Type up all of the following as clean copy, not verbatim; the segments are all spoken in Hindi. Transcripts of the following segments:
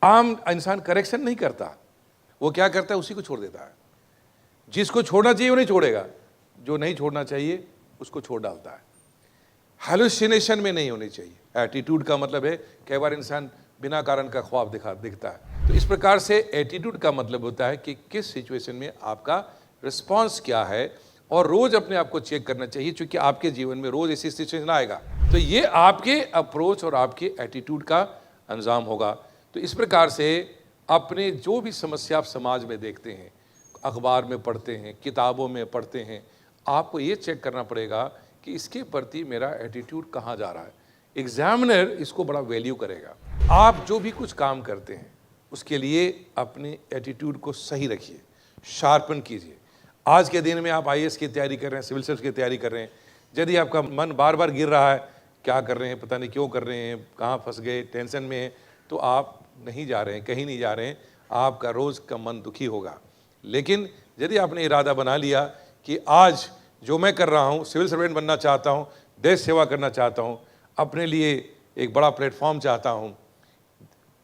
आम इंसान करेक्शन नहीं करता, वो क्या करता है, उसी को छोड़ देता है। जिसको छोड़ना चाहिए वो नहीं छोड़ेगा, जो नहीं छोड़ना चाहिए उसको छोड़ डालता है। हैलुसिनेशन में नहीं होनी चाहिए। एटीट्यूड का मतलब है कई बार इंसान बिना कारण का ख्वाब दिखता है। तो इस प्रकार से एटीट्यूड का मतलब होता है कि किस सिचुएशन में आपका रिस्पॉन्स क्या है, और रोज अपने आप को चेक करना चाहिए, क्योंकि आपके जीवन में रोज ऐसी सिचुएशन आएगा। तो ये आपके अप्रोच और आपके एटीट्यूड का अंजाम होगा। तो इस प्रकार से अपने जो भी समस्या आप समाज में देखते हैं, अखबार में पढ़ते हैं, किताबों में पढ़ते हैं, आपको ये चेक करना पड़ेगा कि इसके प्रति मेरा एटीट्यूड कहाँ जा रहा है। एग्जामिनर इसको बड़ा वैल्यू करेगा। आप जो भी कुछ काम करते हैं उसके लिए अपने एटीट्यूड को सही रखिए, शार्पन कीजिए। आज के दिन में आप आईएएस की तैयारी कर रहे हैं, सिविल सर्विस की तैयारी कर रहे हैं, यदि आपका मन बार बार गिर रहा है, क्या कर रहे हैं, पता नहीं क्यों कर रहे हैं, कहाँ फंस गए, टेंशन में हैं, तो आप नहीं जा रहे हैं, कहीं नहीं जा रहे हैं, आपका रोज़ का मन दुखी होगा। लेकिन यदि आपने इरादा बना लिया कि आज जो मैं कर रहा हूँ, सिविल सर्वेंट बनना चाहता हूँ, देश सेवा करना चाहता हूँ, अपने लिए एक बड़ा प्लेटफॉर्म चाहता हूँ,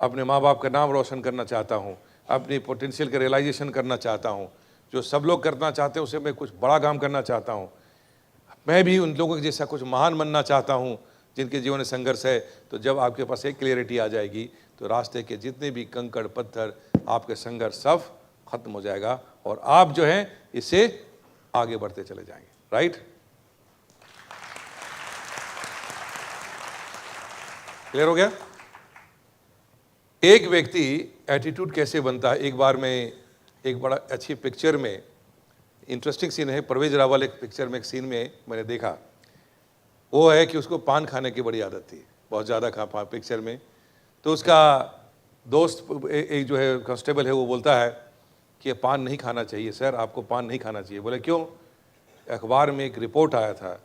अपने माँ बाप का नाम रोशन करना चाहता हूँ, अपनी पोटेंशियल का रियलाइजेशन करना चाहता हूँ, जो सब लोग करना चाहते हैं उसे मैं कुछ बड़ा काम करना चाहता हूँ, मैं भी उन लोगों के जैसा कुछ महान बनना चाहता हूँ जिनके जीवन में संघर्ष है। तो जब आपके पास एक क्लियरिटी आ जाएगी तो रास्ते के जितने भी कंकड़ पत्थर, आपके संघर्ष सब खत्म हो जाएगा और आप जो है इससे आगे बढ़ते चले जाएंगे। राइट? क्लियर हो गया? एक व्यक्ति एटीट्यूड कैसे बनता है, एक बार मैं एक बड़ा अच्छी पिक्चर में, इंटरेस्टिंग सीन है, परवेज रावल एक पिक्चर में एक सीन में मैंने देखा, वो है कि उसको पान खाने की बड़ी आदत थी, बहुत ज़्यादा खा पिक्चर में। तो उसका दोस्त एक जो है कांस्टेबल है, वो बोलता है कि पान नहीं खाना चाहिए सर, आपको पान नहीं खाना चाहिए। बोले क्यों? अखबार में एक रिपोर्ट आया था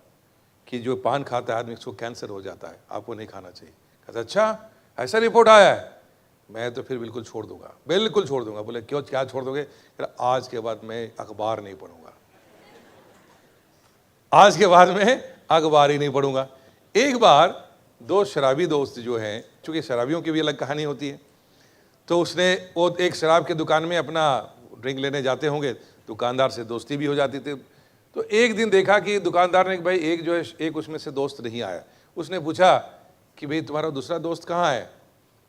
कि जो पान खाता है आदमी उसको कैंसर हो जाता है, आपको नहीं खाना चाहिए। कहता अच्छा ऐसा रिपोर्ट आया है, मैं तो फिर बिल्कुल छोड़ दूंगा, बिल्कुल छोड़ दूंगा। बोले क्यों, क्या छोड़ दोगे? आज के बाद मैं अखबार नहीं पढ़ूंगा, आज के बाद मैं अखबार ही नहीं पढ़ूंगा। एक बार दो शराबी दोस्त जो हैं, चूंकि शराबियों की भी अलग कहानी होती है, तो उसने वो एक शराब के दुकान में अपना ड्रिंक लेने जाते होंगे, दुकानदार से दोस्ती भी हो जाती थी। तो एक दिन देखा कि दुकानदार ने भाई एक जो है एक उसमें से दोस्त नहीं आया। उसने पूछा कि भाई तुम्हारा दूसरा दोस्त कहाँ है?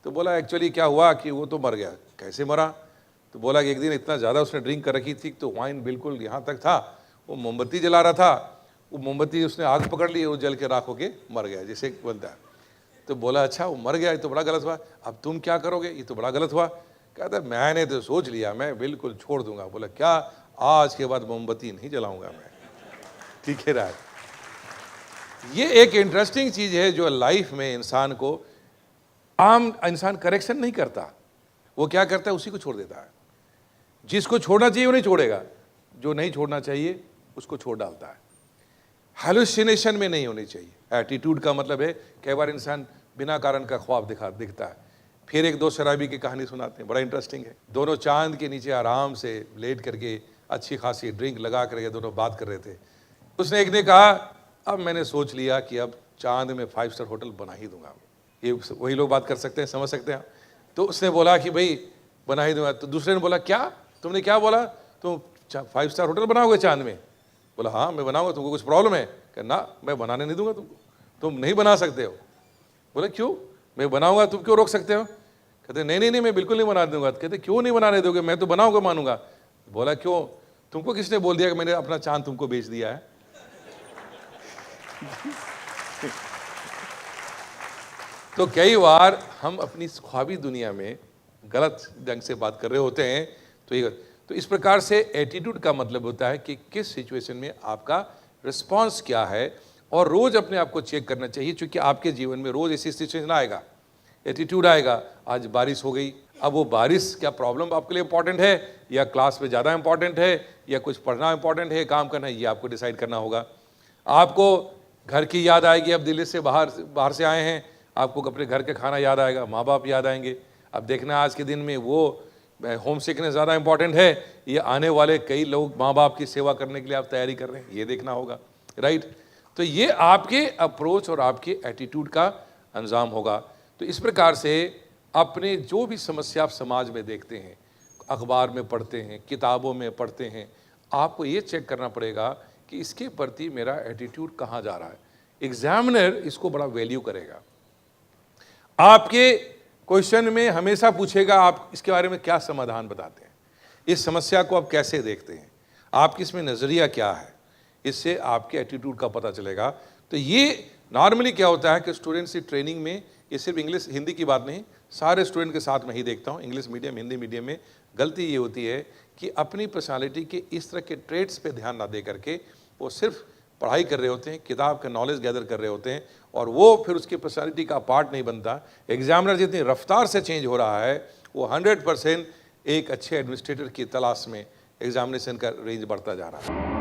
तो बोला एक्चुअली क्या हुआ कि वो तो मर गया। कैसे मरा? तो बोला कि एक दिन इतना ज़्यादा उसने ड्रिंक कर रखी थी तो वाइन बिल्कुल यहाँ तक था, वो मोमबत्ती जला रहा था, वो मोमबत्ती उसने आग पकड़ ली, वो जल के राख होके मर गया, जैसे बनता है। तो बोला अच्छा वो मर गया, ये तो बड़ा गलत हुआ, अब तुम क्या करोगे? ये तो बड़ा गलत हुआ। कहता मैंने तो सोच लिया मैं बिल्कुल छोड़ दूंगा। बोला क्या? आज के बाद मोमबत्ती नहीं जलाऊंगा मैं। ठीक है रहा। ये एक इंटरेस्टिंग चीज़ है जो लाइफ में इंसान को, आम इंसान करेक्शन नहीं करता, वो क्या करता है, उसी को छोड़ देता है। जिसको छोड़ना चाहिए वो नहीं छोड़ेगा, जो नहीं छोड़ना चाहिए उसको छोड़ डालता है। हैलुसिनेशन में नहीं होनी चाहिए। एटीट्यूड का मतलब है कई बार इंसान बिना कारण का ख्वाब दिखता है। फिर एक दो शराबी की कहानी सुनाते हैं, बड़ा इंटरेस्टिंग है। दोनों चांद के नीचे आराम से लेट करके अच्छी खासी ड्रिंक लगा करके दोनों बात कर रहे थे। उसने एक ने कहा अब मैंने सोच लिया कि अब चांद में 5 स्टार होटल बना ही दूंगा। ये वही लोग बात कर सकते हैं, समझ सकते हैं। तो उसने बोला कि भाई बना ही दूंगा। तो दूसरे ने बोला क्या? तुमने क्या बोला? तुम 5 स्टार होटल बनाओगे चांद में? बोला हाँ मैं बनाऊंगा, तुमको कुछ प्रॉब्लम है? कि ना मैं बनाने नहीं दूंगा तुमको, तुम नहीं बना सकते हो। बोले क्यों? मैं बनाऊंगा, तुम क्यों रोक सकते हो? कहते नहीं नहीं नहीं मैं बिल्कुल नहीं बना दूंगा। कहते क्यों नहीं बनाने दोगे? मैं तो बनाऊंगा, मानूंगा। बोला क्यों? तुमको किसने बोल दिया कि मैंने अपना चांद तुमको बेच दिया है? तो कई बार हम अपनी ख्वाबी दुनिया में गलत ढंग से बात कर रहे होते हैं। तो इस प्रकार से एटीट्यूड का मतलब होता है कि किस सिचुएशन में आपका रिस्पॉन्स क्या है, और रोज अपने आप को चेक करना चाहिए, क्योंकि आपके जीवन में रोज ऐसी सिचुएशन आएगा, एटीट्यूड आएगा। आज बारिश हो गई, अब वो बारिश क्या प्रॉब्लम आपके लिए इंपॉर्टेंट है, या क्लास में ज़्यादा इंपॉर्टेंट है, या कुछ पढ़ना इंपॉर्टेंट है, काम करना है, ये आपको डिसाइड करना होगा। आपको घर की याद आएगी, अब दिल्ली से बाहर से आए हैं, आपको अपने घर के खाना याद आएगा, माँ बाप याद आएंगे। अब देखना आज के दिन में वो होम सिकनेस ज़्यादा इंपॉर्टेंट है, ये आने वाले कई लोग माँ बाप की सेवा करने के लिए आप तैयारी कर रहे हैं, ये देखना होगा। राइट? तो ये आपके अप्रोच और आपके एटीट्यूड का अंजाम होगा। तो इस प्रकार से अपने जो भी समस्या आप समाज में देखते हैं, अखबार में पढ़ते हैं, किताबों में पढ़ते हैं, आपको ये चेक करना पड़ेगा कि इसके प्रति मेरा एटीट्यूड कहाँ जा रहा है। एग्जामिनर इसको बड़ा वैल्यू करेगा। आपके क्वेश्चन में हमेशा पूछेगा आप इसके बारे में क्या समाधान बताते हैं, इस समस्या को आप कैसे देखते हैं, आपकी इसमें नज़रिया क्या है, इससे आपके एटीट्यूड का पता चलेगा। तो ये नॉर्मली क्या होता है कि स्टूडेंट्स की ट्रेनिंग में, ये सिर्फ इंग्लिश हिंदी की बात नहीं, सारे स्टूडेंट के साथ मैं ही देखता हूँ, इंग्लिश मीडियम हिंदी मीडियम में गलती ये होती है कि अपनी पर्सनालिटी के इस तरह के ट्रेड्स पे ध्यान ना दे करके वो सिर्फ पढ़ाई कर रहे होते हैं, किताब का नॉलेज गैदर कर रहे होते हैं, और वो फिर उसकी पर्सनालिटी का पार्ट नहीं बनता। एग्जामिनर जितनी रफ्तार से चेंज हो रहा है, वो 100% एक अच्छे एडमिनिस्ट्रेटर की तलाश में एग्जामिनेशन का रेंज बढ़ता जा रहा है।